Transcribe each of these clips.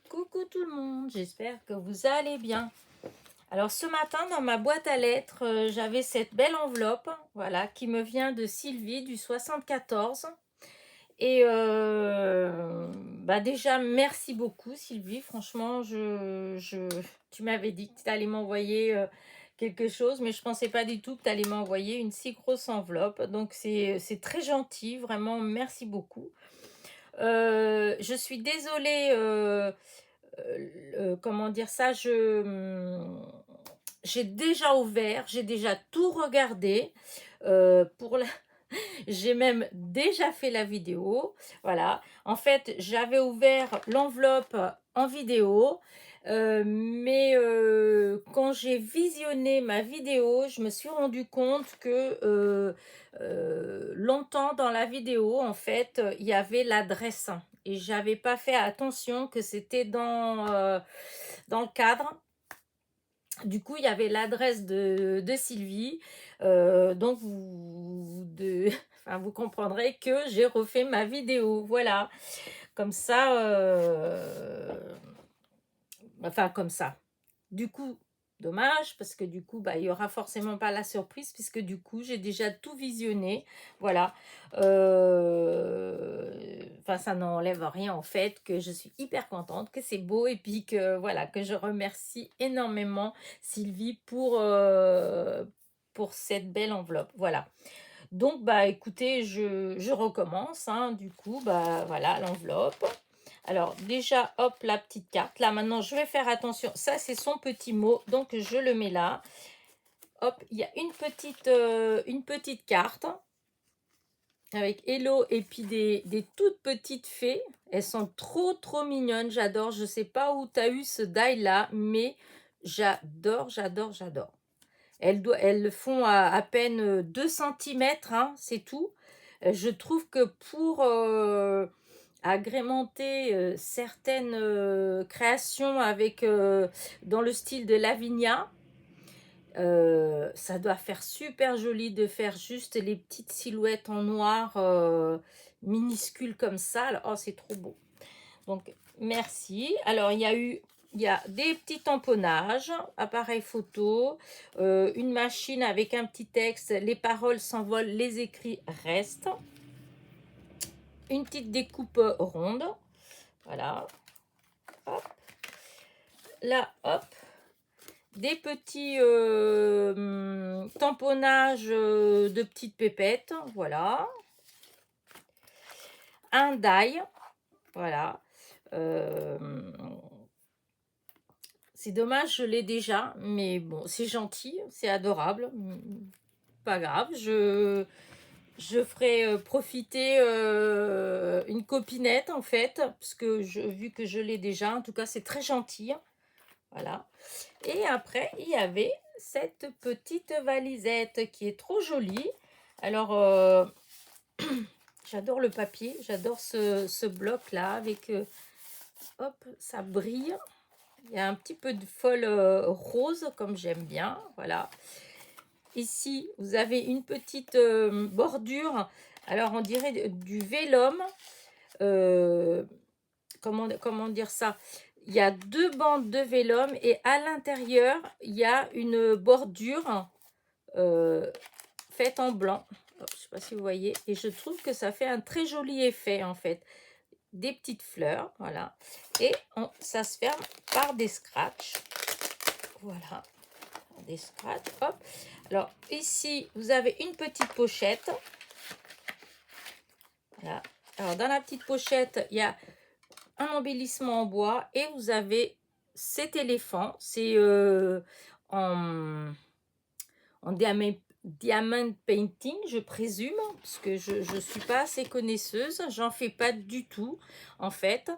Coucou tout le monde, j'espère que vous allez bien. Alors ce matin dans ma boîte à lettres, j'avais cette belle enveloppe, voilà, qui me vient de Sylvie du 74. Et déjà merci beaucoup Sylvie, franchement tu m'avais dit que tu allais m'envoyer quelque chose, mais je pensais pas du tout que tu allais m'envoyer une si grosse enveloppe, donc c'est très gentil, vraiment merci beaucoup. Je suis désolée, comment dire ça, j'ai déjà ouvert, j'ai déjà tout regardé. Pour la... J'ai même déjà fait la vidéo. Voilà. En fait, j'avais ouvert l'enveloppe en vidéo. Mais quand j'ai visionné ma vidéo, je me suis rendu compte que longtemps dans la vidéo, en fait, il y avait l'adresse. Et j'avais pas fait attention que c'était dans le cadre. Du coup, il y avait l'adresse de Sylvie. Donc, enfin, vous comprendrez que j'ai refait ma vidéo. Voilà. Comme ça. Enfin, comme ça. Du coup, dommage, parce que du coup, il n'y aura forcément pas la surprise, puisque du coup, j'ai déjà tout visionné. Voilà. Enfin, ça n'enlève rien en fait, que je suis hyper contente, que c'est beau, et puis que, voilà, que je remercie énormément Sylvie pour cette belle enveloppe. Voilà. Donc, écoutez, je recommence, hein, du coup, voilà, l'enveloppe. Alors, déjà, hop, la petite carte. Là, maintenant, je vais faire attention. Ça, c'est son petit mot, donc je le mets là. Hop, il y a une petite carte avec Hello et puis des toutes petites fées. Elles sont trop, trop mignonnes. J'adore. Je ne sais pas où tu as eu ce die-là, mais j'adore, j'adore, j'adore. Elles font à peine 2 cm, hein, c'est tout. Je trouve que pour agrémenter certaines créations avec dans le style de Lavinia, ça doit faire super joli de faire juste les petites silhouettes en noir minuscules comme ça. Oh, c'est trop beau. Donc, merci. Alors, il y a des petits tamponnages, appareil photo, une machine avec un petit texte, les paroles s'envolent, les écrits restent. Une petite découpe ronde. Voilà. Hop. Là, hop. Des petits tamponnages de petites pépettes. Voilà. Un die. Voilà. C'est dommage, je l'ai déjà, mais bon, c'est gentil, c'est adorable. Pas grave, je ferai profiter une copinette en fait, parce que vu que je l'ai déjà, en tout cas, c'est très gentil. Voilà. Et après, il y avait cette petite valisette qui est trop jolie. Alors, j'adore le papier, j'adore ce bloc-là avec... hop, ça brille. Il y a un petit peu de fol rose, comme j'aime bien. Voilà. Ici, vous avez une petite bordure. Alors, on dirait du vélum. Comment dire ça? Il y a 2 bandes de vélum et à l'intérieur, il y a une bordure faite en blanc. Je ne sais pas si vous voyez. Et je trouve que ça fait un très joli effet, en fait. Des petites fleurs, voilà. Et ça se ferme par des scratchs. Voilà. Des scratchs, hop. Alors, ici, vous avez une petite pochette. Voilà. Alors, dans la petite pochette, il y a un embellissement en bois et vous avez cet éléphant. C'est en diamond painting, je présume, parce que je ne suis pas assez connaisseuse. J'en fais pas du tout, en fait.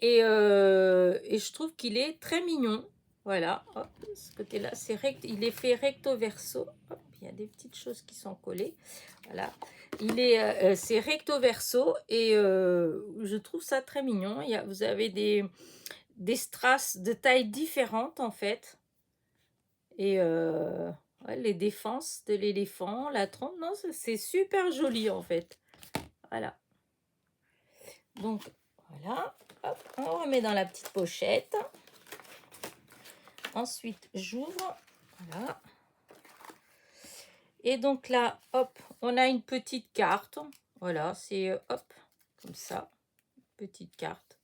Et je trouve qu'il est très mignon. Voilà, hop, ce côté-là, il est fait recto verso. Hop, il y a des petites choses qui sont collées. Voilà, c'est recto verso et je trouve ça très mignon. Vous avez des strass de tailles différentes en fait. Et ouais, les défenses de l'éléphant, la trompe, non, c'est super joli en fait. Voilà. Donc, voilà. hop, on remet dans la petite pochette. Ensuite, j'ouvre. Voilà. Et donc là, hop, on a une petite carte. Voilà, c'est hop, comme ça. Petite carte.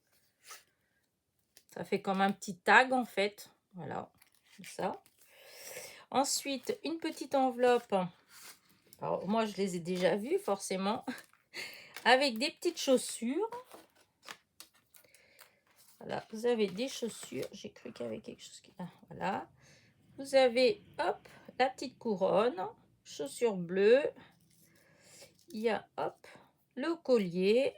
Ça fait comme un petit tag en fait. Voilà, comme ça. Ensuite, une petite enveloppe. Alors, moi, je les ai déjà vues, forcément. Avec des petites chaussures. Voilà, vous avez des chaussures. J'ai cru qu'il y avait quelque chose qui... Ah, voilà. Vous avez, hop, la petite couronne. Chaussures bleues. Il y a, hop, le collier.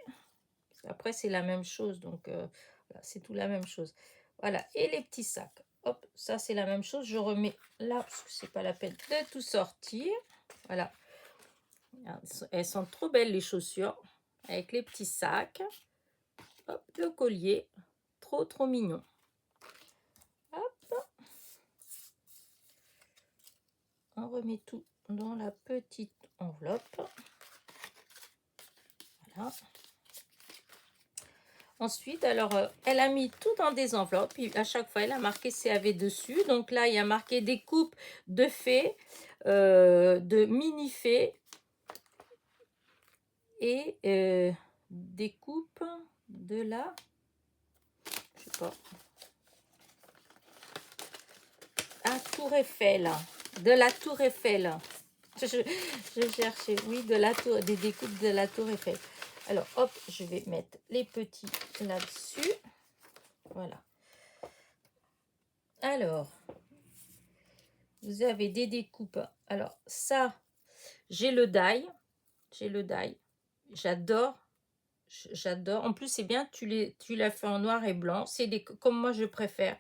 Après, c'est la même chose. Donc, voilà, c'est tout la même chose. Voilà. Et les petits sacs. Hop, ça, c'est la même chose. Je remets là, parce que c'est pas la peine de tout sortir. Voilà. Elles sont trop belles, les chaussures. Avec les petits sacs. Hop, le collier. Trop, trop mignon. Hop. On remet tout dans la petite enveloppe. Voilà. Ensuite, alors, elle a mis tout dans des enveloppes. Puis à chaque fois, elle a marqué CAV dessus. Donc là, il y a marqué des coupes de fées, de mini-fées et des coupes de la... Je sais pas. Ah, Tour Eiffel. De la Tour Eiffel. Je cherchais, oui, de la tour, des découpes de la Tour Eiffel. Alors, hop, je vais mettre les petits là-dessus. Voilà. Alors, vous avez des découpes. Alors, ça, j'ai le die. J'ai le die. J'adore. J'adore. En plus, c'est bien, tu l'as fait en noir et blanc. C'est comme moi, je préfère.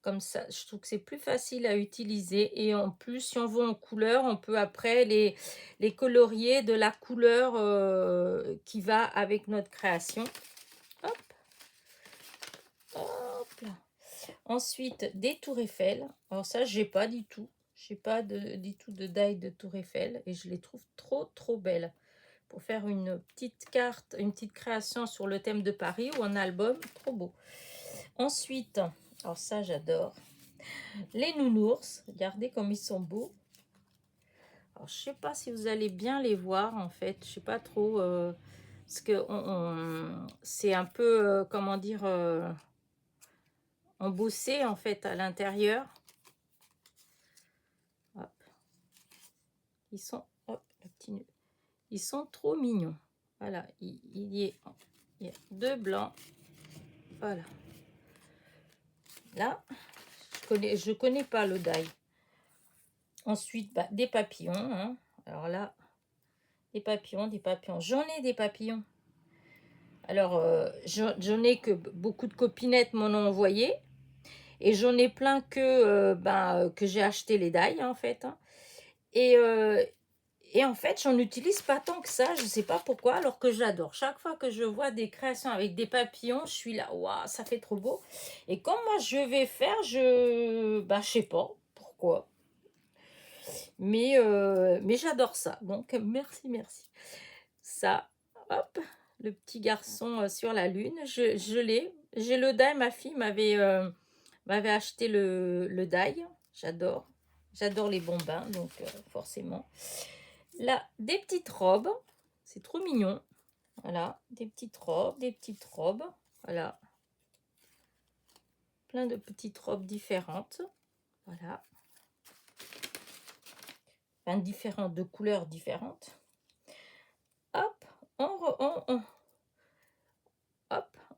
Comme ça, je trouve que c'est plus facile à utiliser. Et en plus, si on veut en couleur, on peut après les colorier de la couleur qui va avec notre création. Hop. Hop là. Ensuite, des tours Eiffel. Alors ça, j'ai pas du tout. J'ai pas du tout de die de tour Eiffel. Et je les trouve trop, trop belles. Pour faire une petite carte, une petite création sur le thème de Paris ou un album. Trop beau. Ensuite, alors ça, j'adore. Les nounours. Regardez comme ils sont beaux. Alors, je sais pas si vous allez bien les voir, en fait. Je sais pas trop. Parce que c'est un peu, comment dire... embossé en fait à l'intérieur. Ils sont, hop, le petit nœud. Ils sont trop mignons. Voilà, il y a deux blancs. Voilà. Là, je connais pas le die. Ensuite, bah, des papillons. Hein. Alors là, des papillons, des papillons. J'en ai des papillons. Alors, j'en ai que beaucoup de copinettes m'en ont envoyé. Et j'en ai plein que j'ai acheté les die, en fait. Hein. Et en fait, j'en utilise pas tant que ça. Je sais pas pourquoi, alors que j'adore. Chaque fois que je vois des créations avec des papillons, je suis là, waouh, ça fait trop beau. Et comme moi, je vais faire, je sais pas pourquoi. Mais j'adore ça. Donc, merci, merci. Ça, hop, le petit garçon sur la lune, je l'ai. J'ai le die, ma fille m'avait acheté le die. J'adore. J'adore les bombins, donc forcément. Là, des petites robes. C'est trop mignon. Voilà, des petites robes, des petites robes. Voilà. Plein de petites robes différentes. Voilà. Enfin, différentes, de couleurs différentes. Hop, hop,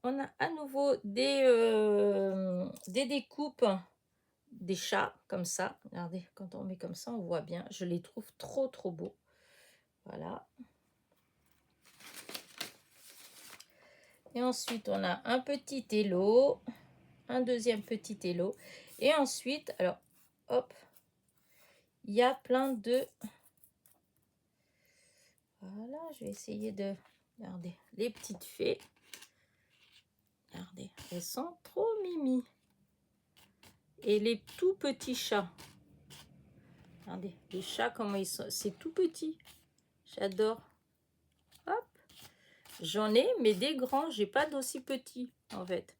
on a à nouveau des découpes des chats, comme ça. Regardez, quand on met comme ça, on voit bien. Je les trouve trop, trop beaux. Voilà. Et ensuite, on a un petit élo, un deuxième petit élo. Et ensuite, alors, hop, il y a plein de... Voilà, je vais essayer de... Regardez, les petites fées. Regardez, elles sont trop mimi. Et les tout petits chats. Regardez, les chats, comment ils sont. C'est tout petit. J'adore. Hop. J'en ai, mais des grands. J'ai pas d'aussi petits. en fait.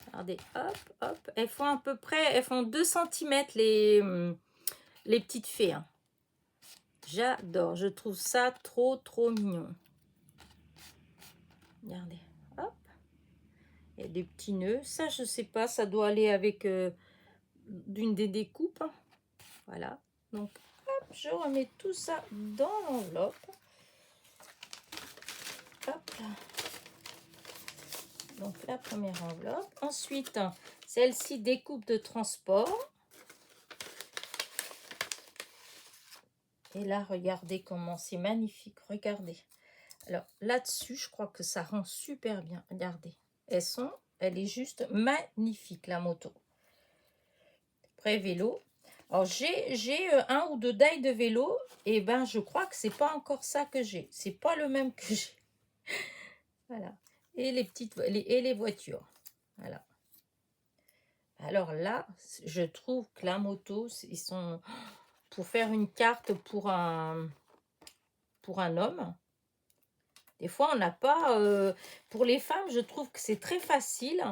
Regardez, hop, hop. Elles font à peu près, elles font 2 cm les petites fées. Hein. J'adore, je trouve ça trop, trop mignon. Regardez, hop. Il y a des petits nœuds. Ça, je sais pas, ça doit aller avec d'une des découpes. Voilà. Donc, hop, je remets tout ça dans l'enveloppe. Hop là. Donc, la première enveloppe. Ensuite, celle-ci, découpe de transport. Et là, regardez comment c'est magnifique. Regardez. Alors, là-dessus, je crois que ça rend super bien. Regardez. Elle est juste magnifique, la moto. Après, vélo. Alors, j'ai un ou deux dailles de vélo. Et ben, je crois que c'est pas encore ça que j'ai. C'est pas le même que j'ai. Voilà. Et les voitures. Voilà. Alors là, je trouve que la moto, ils sont... Pour faire une carte pour un homme, des fois, on n'a pas... pour les femmes, je trouve que c'est très facile.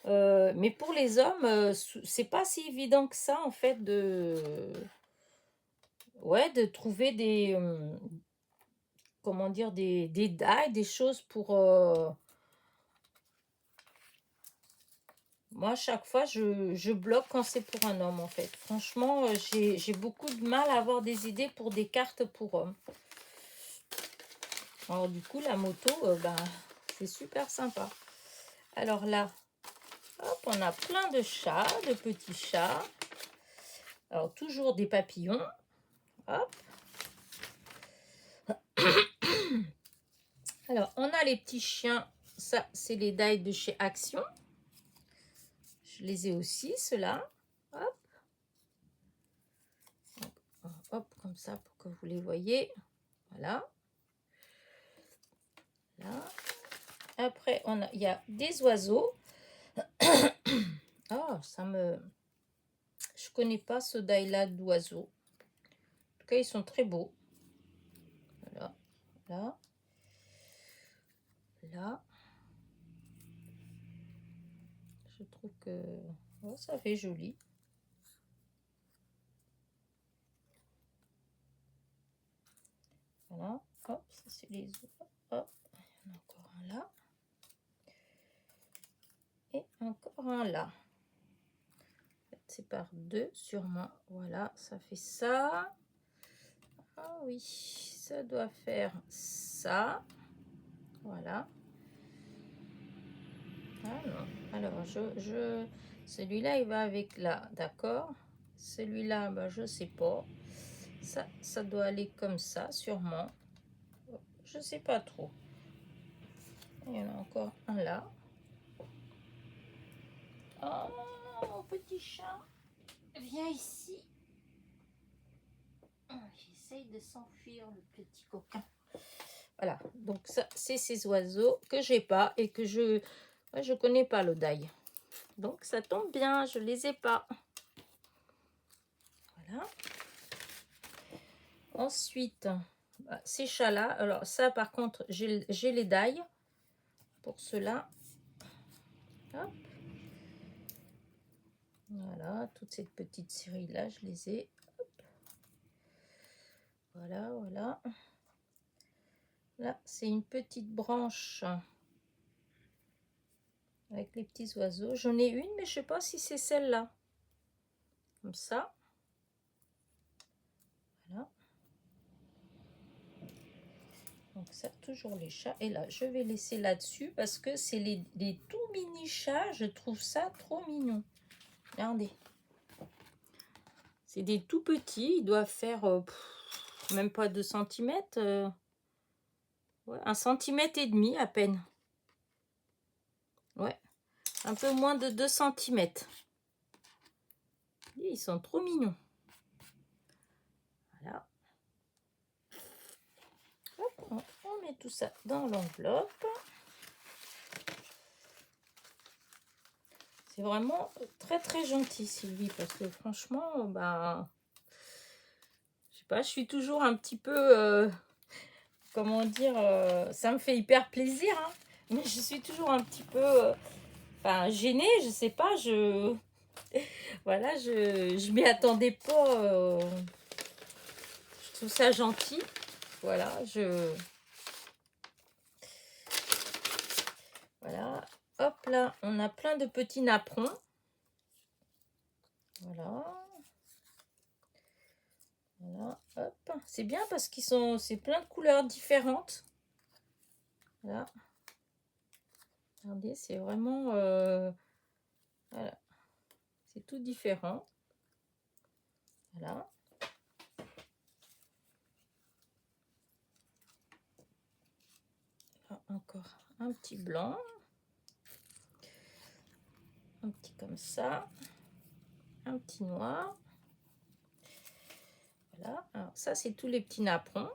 Mais pour les hommes, c'est pas si évident que ça, en fait, de trouver des... comment dire, des dailles, des choses pour... Moi, chaque fois, je bloque quand c'est pour un homme, en fait. Franchement, j'ai beaucoup de mal à avoir des idées pour des cartes pour hommes. Alors, du coup, la moto, c'est super sympa. Alors là, hop, on a plein de chats, de petits chats. Alors, toujours des papillons. Hop. Alors, on a les petits chiens. Ça, c'est les dailles de chez Action. Je les ai aussi, ceux-là. Hop. Hop, comme ça, pour que vous les voyez. Voilà. Là. Après, il y a des oiseaux. Oh, je connais pas ce die-là d'oiseaux. En tout cas, ils sont très beaux. Voilà. Là. Là. Je trouve que ça fait joli. Voilà. Hop, ça c'est les autres. Hop, il y en a encore un là. Et encore un là. C'est par deux sûrement. Voilà, ça fait ça. Ah oui, ça doit faire ça. Voilà. Ah non. Alors, celui-là, il va avec là. D'accord. Celui-là, je sais pas. Ça doit aller comme ça, sûrement. Je sais pas trop. Il y en a encore un là. Oh, mon petit chat. Viens ici. J'essaye de s'enfuir, le petit coquin. Voilà, donc ça, c'est ces oiseaux que j'ai pas et que je connais pas le die. Donc ça tombe bien, je les ai pas. Voilà. Ensuite, ces chats-là, alors ça par contre, j'ai les die pour ceux-là. Hop. Voilà, toute cette petite série-là, je les ai. Hop. Voilà, voilà. Là, c'est une petite branche avec les petits oiseaux. J'en ai une, mais je sais pas si c'est celle-là. Comme ça. Voilà. Donc ça, toujours les chats. Et là, je vais laisser là-dessus parce que c'est les tout mini chats. Je trouve ça trop mignon. Regardez. C'est des tout petits. Ils doivent faire même pas 2 cm. Ouais, 1,5 cm à peine. Ouais. Un peu moins de 2 cm. Ils sont trop mignons. Voilà. Hop, on met tout ça dans l'enveloppe. C'est vraiment très très gentil, Sylvie, parce que franchement, je sais pas, je suis toujours un petit peu, comment dire, ça me fait hyper plaisir, hein. Mais je suis toujours un petit peu enfin, gênée, je sais pas, voilà, je m'y attendais pas. Je trouve ça gentil. Voilà, voilà. Hop là, on a plein de petits napperons. Voilà. Voilà, hop. C'est bien parce c'est plein de couleurs différentes. Voilà. Regardez, c'est vraiment, voilà, c'est tout différent. Voilà. Là, encore un petit blanc. Un petit comme ça. Un petit noir. Voilà. Alors ça, c'est tous les petits napperons.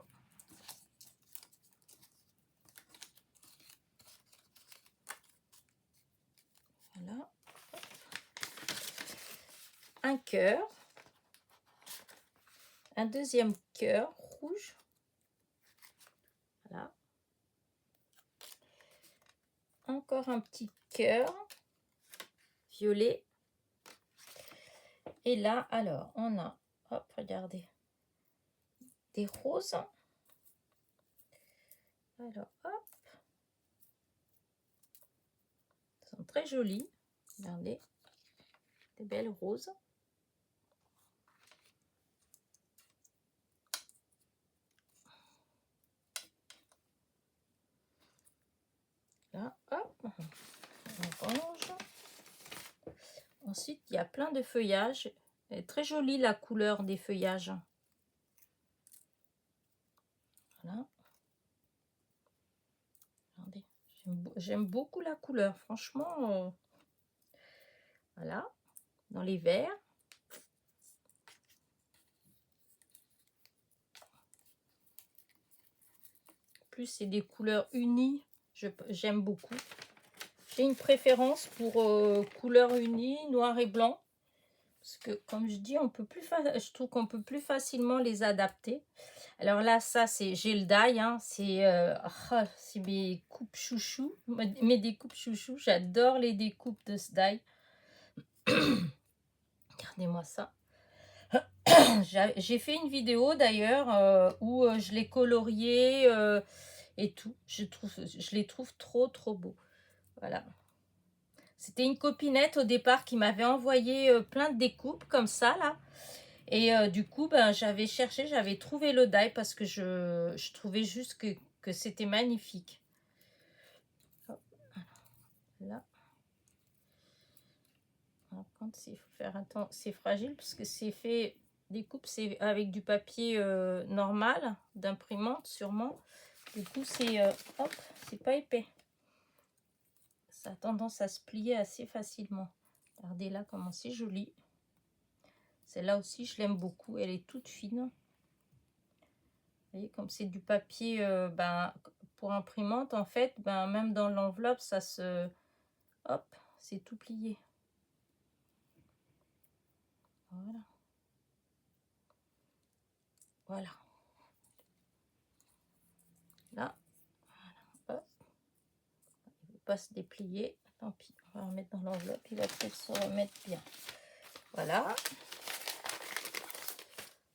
Voilà. Un cœur. Un deuxième cœur rouge. Voilà. Encore un petit cœur violet. Et là, alors, on a, hop, regardez, des roses. Alors, hop. Elles sont très jolies. Regardez, des belles roses. Là, hop, orange. Ensuite, il y a plein de feuillages. Elle est très jolie la couleur des feuillages. Voilà. Regardez, j'aime beaucoup la couleur. Franchement, voilà. Dans les verts. Plus c'est des couleurs unies. J'aime beaucoup. J'ai une préférence pour couleurs unies, noir et blanc. Parce que, comme je dis, je trouve qu'on peut plus facilement les adapter. Alors là, ça, j'ai le die. Hein, c'est mes coupes chouchou. Mes découpes chouchou. J'adore les découpes de ce die. Regardez-moi ça. J'ai fait une vidéo d'ailleurs où je l'ai colorié et tout. Je les trouve trop beaux. Voilà. C'était une copinette au départ qui m'avait envoyé plein de découpes comme ça là. Et du coup, ben, j'avais cherché, j'avais trouvé le die parce que je trouvais juste que c'était magnifique. Hop. Là. Alors, quand il faut faire attention, c'est fragile parce que c'est fait, découpe, c'est avec du papier normal, d'imprimante sûrement. Du coup, hop, c'est pas épais. Ça a tendance à se plier assez facilement. Regardez là comment c'est joli. Celle-là aussi, je l'aime beaucoup. Elle est toute fine. Vous voyez, comme c'est du papier ben, pour imprimante, en fait, ben, même dans l'enveloppe, ça se... Hop, c'est tout plié. Voilà. Voilà. Là. Voilà. Hop. Il ne veut pas se déplier. Tant pis, on va remettre dans l'enveloppe. Il va peut-être se remettre bien. Voilà.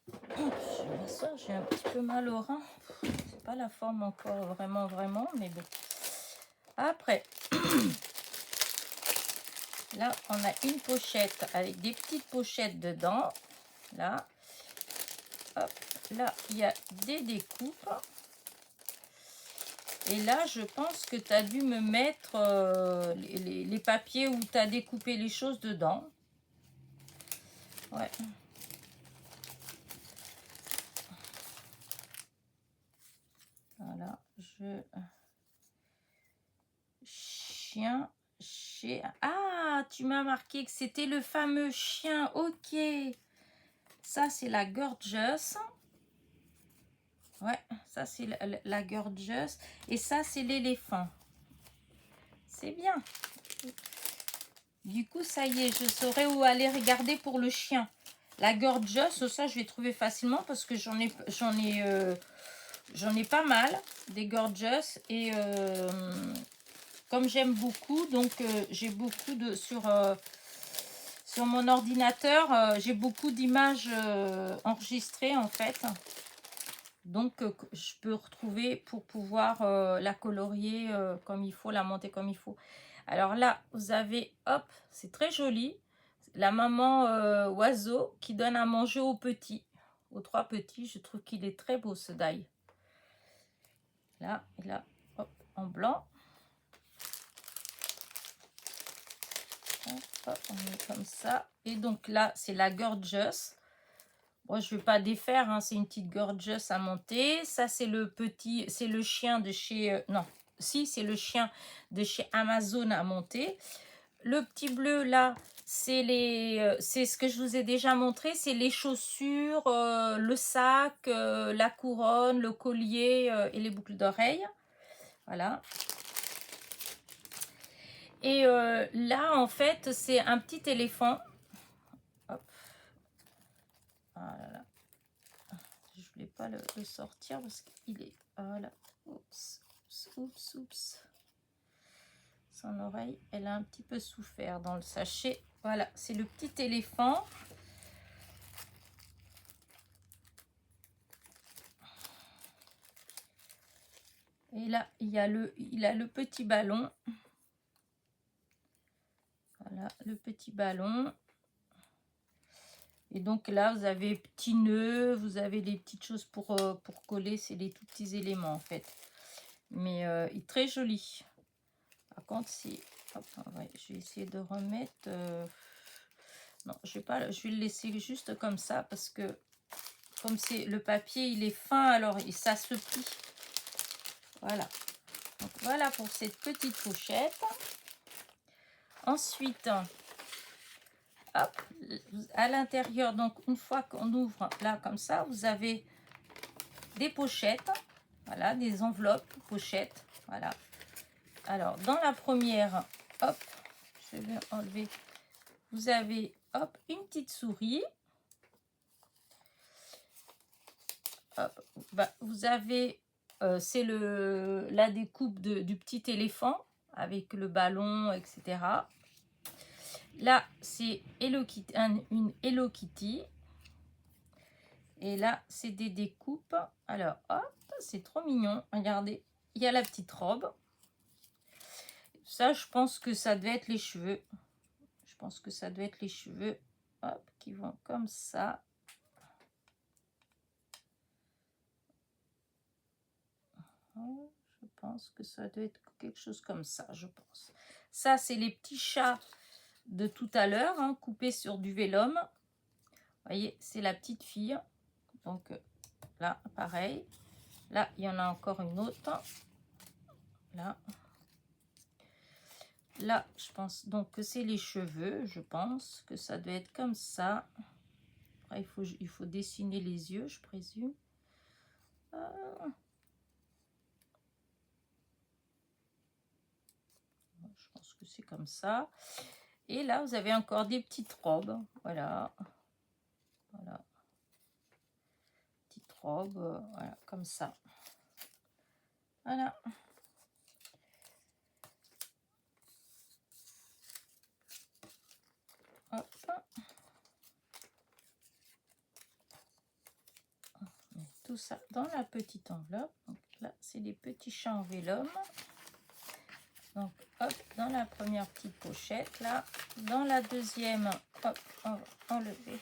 Je m'assois, j'ai un petit peu mal au rein. C'est pas la forme encore vraiment, mais bon. Après, là, on a une pochette avec des petites pochettes dedans. Là. Hop. Là, il y a des découpes. Et là, je pense que tu as dû me mettre les papiers où tu as découpé les choses dedans. Ouais. Voilà. Chien. Ah, tu m'as marqué que c'était le fameux chien. Ok. Ça, c'est la Gorgeous. Ouais, ça, c'est la Gorgeous. Et ça, c'est l'éléphant. C'est bien. Du coup, ça y est, je saurai où aller regarder pour le chien. La Gorgeous, ça, je vais trouver facilement parce que j'en ai pas mal, des Gorgeous. Et comme j'aime beaucoup, donc j'ai beaucoup de sur mon ordinateur, j'ai beaucoup d'images enregistrées en fait. Donc je peux retrouver pour pouvoir la colorier comme il faut, la monter comme il faut. Alors là, vous avez, hop, c'est très joli, la maman oiseau qui donne à manger aux petits, aux 3 petits. Je trouve qu'il est très beau ce die. Là, et là, hop, en blanc. Hop, hop, on met comme ça. Et donc là, c'est la Gorgeous. Moi, je ne vais pas défaire, hein, c'est une petite Gorgeous à monter. Ça, c'est le petit, c'est le chien de chez... non, si, c'est le chien de chez Amazon à monter. Le petit bleu, là, c'est ce que je vous ai déjà montré. C'est les chaussures, le sac, la couronne, le collier et les boucles d'oreilles. Voilà. Et là, en fait, c'est un petit éléphant. Hop. Ah là là. Je voulais pas le sortir parce qu'il est... Voilà. Oups, oups, oups, oups. Son oreille, elle a un petit peu souffert dans le sachet. Voilà, c'est le petit éléphant. Et là, il a le petit ballon. Voilà, le petit ballon. Et donc là, vous avez petits nœuds, vous avez des petites choses pour coller. C'est des tout petits éléments en fait. Mais il est très joli. Par contre, si... Hop, ouais, je vais essayer de remettre... Non, je vais pas, je vais le laisser juste comme ça parce que comme c'est le papier, il est fin, alors ça se plie. Voilà. Donc voilà pour cette petite pochette. Ensuite, hop, à l'intérieur, donc une fois qu'on ouvre là comme ça, vous avez des pochettes. Voilà, des enveloppes, pochettes. Voilà. Alors, dans la première, hop, je vais enlever. Vous avez, hop, une petite souris. Hop, bah, vous avez, c'est la découpe du petit éléphant avec le ballon, etc. Là, c'est une Hello Kitty. Et là, c'est des découpes. Alors, hop, c'est trop mignon. Regardez, il y a la petite robe. Ça, je pense que ça devait être les cheveux. Je pense que ça doit être les cheveux, hop, qui vont comme ça. Je pense que ça doit être quelque chose comme ça, je pense. Ça, c'est les petits chats de tout à l'heure, hein, coupés sur du vélum. Vous voyez, c'est la petite fille. Donc là, pareil. Là, il y en a encore une autre. Là. Là, je pense donc que c'est les cheveux. Je pense que ça doit être comme ça. Après, il faut dessiner les yeux, je présume. Je pense que c'est comme ça. Et là, vous avez encore des petites robes. Voilà. Voilà. Petite robe. Voilà, comme ça. Voilà. Hop. On met tout ça dans la petite enveloppe. Donc là, c'est des petits chats en vélum. Donc, hop, dans la première petite pochette, là. Dans la deuxième, hop, on va enlever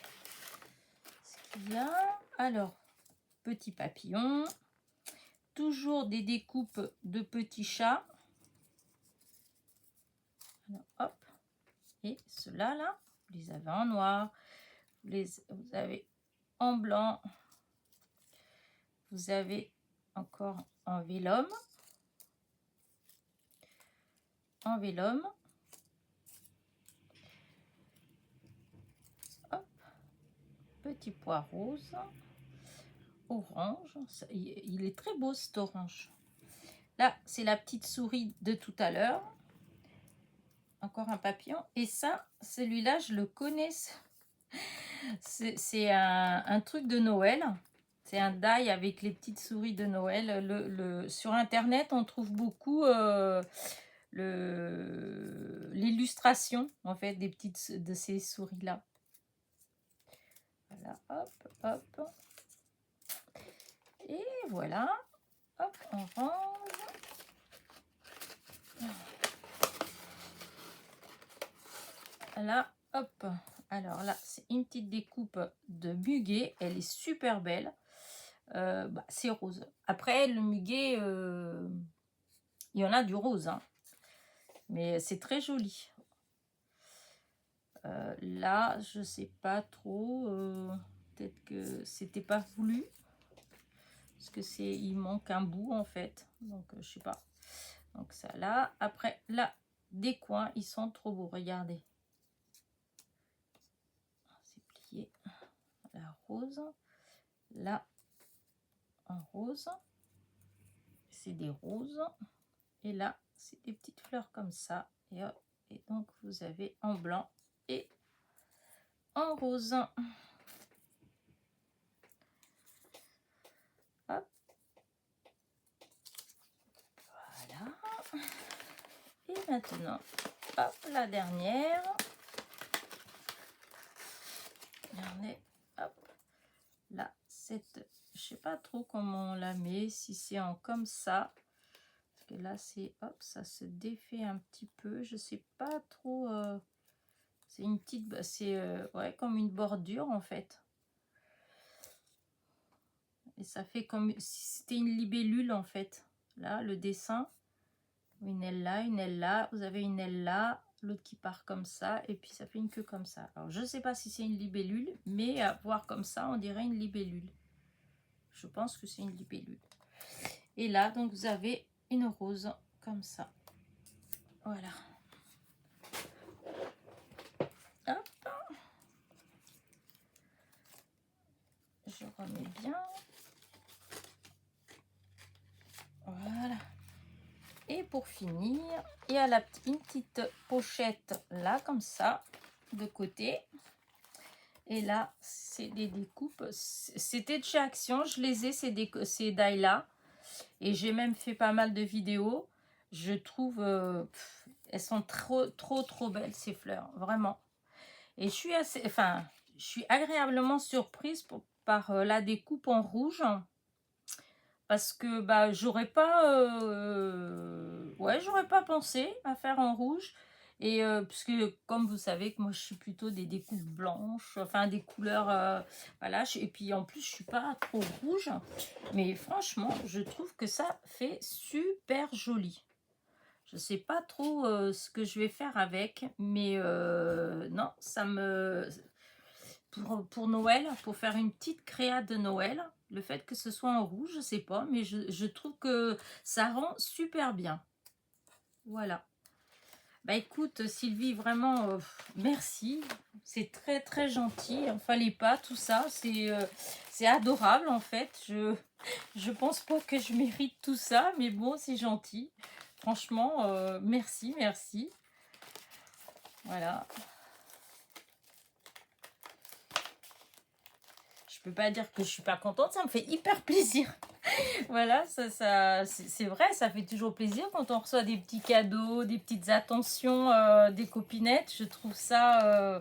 ce qu'il y a. Alors, petit papillon. Toujours des découpes de petits chats. Alors, hop. Et ceux-là, là, vous les avez en noir. Vous avez en blanc. Vous avez encore en vélum. En vélum. Hop. Petit pois rose. Orange. Il est très beau cet orange. Là, c'est la petite souris de tout à l'heure. Encore un papillon. Et ça, celui-là, je le connais. C'est un truc de Noël. C'est un die avec les petites souris de Noël. Sur Internet, on trouve beaucoup l'illustration en fait des petites de ces souris là. Voilà, hop, hop. Et voilà, hop, on range. Là, hop. Alors là, c'est une petite découpe de muguet. Elle est super belle. C'est rose. Après, le muguet, il y en a du rose, hein. Mais c'est très joli. Là, je sais pas trop. Peut-être que c'était pas voulu. Parce que il manque un bout en fait. Donc, je sais pas. Donc ça là. Après, là, des coins, ils sont trop beaux. Regardez. C'est plié. La rose. Là, en rose. C'est des roses. Et là, c'est des petites fleurs comme ça. Et, hop, et donc, vous avez en blanc et en rose. Hop. Voilà. Et maintenant, hop, la dernière. Regardez, hop. Là, je sais pas trop comment on la met, si c'est en comme ça. Parce que là, c'est, hop, ça se défait un petit peu. Je sais pas trop. C'est une petite, c'est ouais, comme une bordure en fait. Et ça fait comme si c'était une libellule en fait. Là, le dessin. Une aile là, une aile là. Vous avez une aile là, l'autre qui part comme ça. Et puis ça fait une queue comme ça. Alors je ne sais pas si c'est une libellule, mais à voir comme ça, on dirait une libellule. Je pense que c'est une libellule. Et là, donc vous avez une rose comme ça. Voilà. Hop. Je remets bien. Voilà. Et pour finir, il y a une petite pochette là, comme ça, de côté. Et là, c'est des découpes. C'était de chez Action. Je les ai, ces die-là. Et j'ai même fait pas mal de vidéos. Je trouve... elles sont trop belles, ces fleurs. Vraiment. Et je suis assez... Enfin, je suis agréablement surprise par la découpe en rouge. Parce que bah j'aurais pas j'aurais pas pensé à faire en rouge. Et puisque comme vous savez que moi je suis plutôt des découpes blanches, enfin des couleurs voilà, et puis en plus je suis pas trop rouge, mais franchement je trouve que ça fait super joli. Je sais pas trop ce que je vais faire avec, mais non, ça me... Pour Noël, pour faire une petite créa de Noël, le fait que ce soit en rouge, je sais pas, mais je trouve que ça rend super bien. Voilà. Bah écoute Sylvie, vraiment merci. C'est très gentil. Il fallait pas tout ça. C'est adorable en fait. Je pense pas que je mérite tout ça, mais bon, c'est gentil. Franchement, merci. Voilà. Je peux pas dire que je suis pas contente, ça me fait hyper plaisir. Voilà, c'est vrai, ça fait toujours plaisir quand on reçoit des petits cadeaux, des petites attentions des copinettes. Je trouve ça,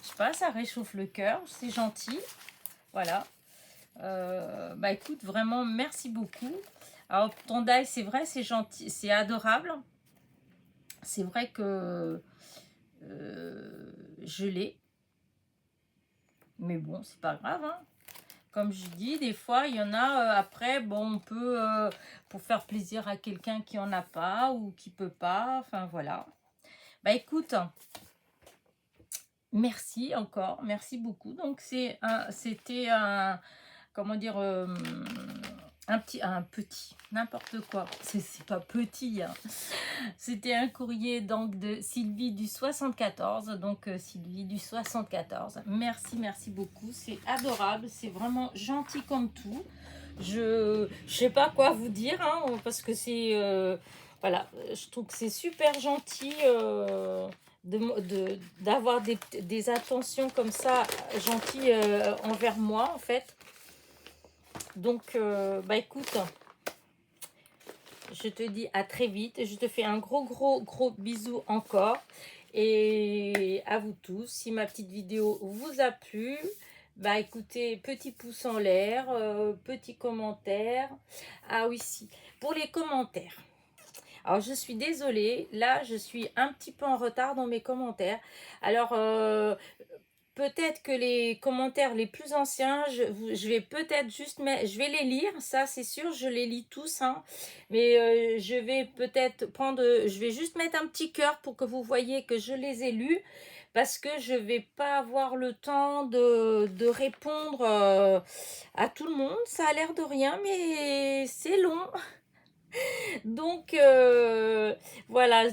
je sais pas, ça réchauffe le cœur, c'est gentil. Voilà. Bah écoute, vraiment, merci beaucoup. Alors, ton die, c'est vrai, c'est gentil, c'est adorable. C'est vrai que je l'ai. Mais bon, c'est pas grave, hein. Comme je dis, des fois, il y en a, après, bon, on peut, pour faire plaisir à quelqu'un qui en a pas ou qui peut pas, enfin, voilà. Bah, écoute, merci encore, merci beaucoup. Donc, c'était un, comment dire, un petit, n'importe quoi. C'est pas petit, hein. C'était un courrier donc de Sylvie du 74. Donc Sylvie du 74. Merci beaucoup. C'est adorable. C'est vraiment gentil comme tout. Je sais pas quoi vous dire, hein, parce que c'est... voilà, je trouve que c'est super gentil d'avoir des attentions comme ça, gentilles envers moi, en fait. Donc, bah écoute, je te dis à très vite. Je te fais un gros bisou encore. Et à vous tous, si ma petite vidéo vous a plu, bah écoutez, petit pouce en l'air, petit commentaire. Ah oui, si, pour les commentaires. Alors, je suis désolée, là, je suis un petit peu en retard dans mes commentaires. Alors, peut-être que les commentaires les plus anciens, je vais peut-être juste mettre, je vais les lire, ça c'est sûr, je les lis tous, hein. Mais je vais peut-être prendre, je vais juste mettre un petit cœur pour que vous voyez que je les ai lus, parce que je vais pas avoir le temps de répondre à tout le monde. Ça a l'air de rien, mais c'est long. Donc, voilà,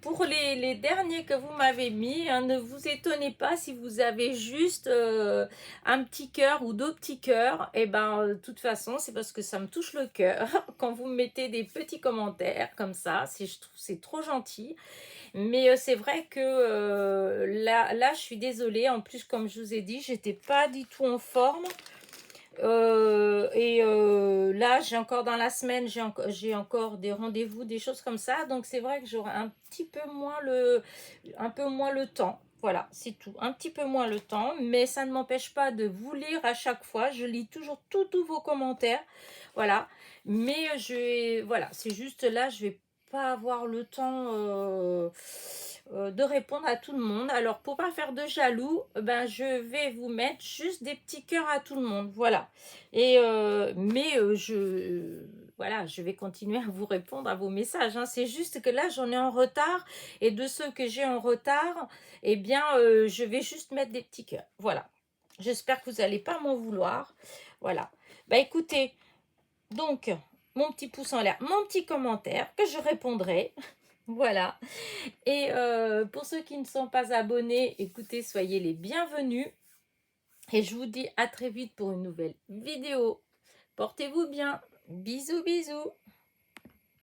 pour les derniers que vous m'avez mis, hein, ne vous étonnez pas si vous avez juste un petit cœur ou deux petits cœurs. Et ben, de toute façon, c'est parce que ça me touche le cœur quand vous me mettez des petits commentaires comme ça. Je trouve c'est trop gentil. Mais c'est vrai que là, je suis désolée. En plus, comme je vous ai dit, j'étais pas du tout en forme. Là, j'ai encore dans la semaine, j'ai encore des rendez-vous, des choses comme ça. Donc, c'est vrai que j'aurai un peu moins le temps. Voilà, c'est tout. Un petit peu moins le temps, mais ça ne m'empêche pas de vous lire à chaque fois. Je lis toujours tous vos commentaires. Voilà. Mais voilà, c'est juste là, je vais pas avoir le temps de répondre à tout le monde. Alors, pour pas faire de jaloux, ben, je vais vous mettre juste des petits cœurs à tout le monde. Voilà. Voilà, je vais continuer à vous répondre à vos messages, hein. C'est juste que là, j'en ai en retard. Et de ceux que j'ai en retard, eh bien, je vais juste mettre des petits cœurs. Voilà. J'espère que vous n'allez pas m'en vouloir. Voilà. Bah écoutez, donc, mon petit pouce en l'air, mon petit commentaire que je répondrai. Voilà. Et pour ceux qui ne sont pas abonnés, écoutez, soyez les bienvenus. Et je vous dis à très vite pour une nouvelle vidéo. Portez-vous bien. Bisous, bisous.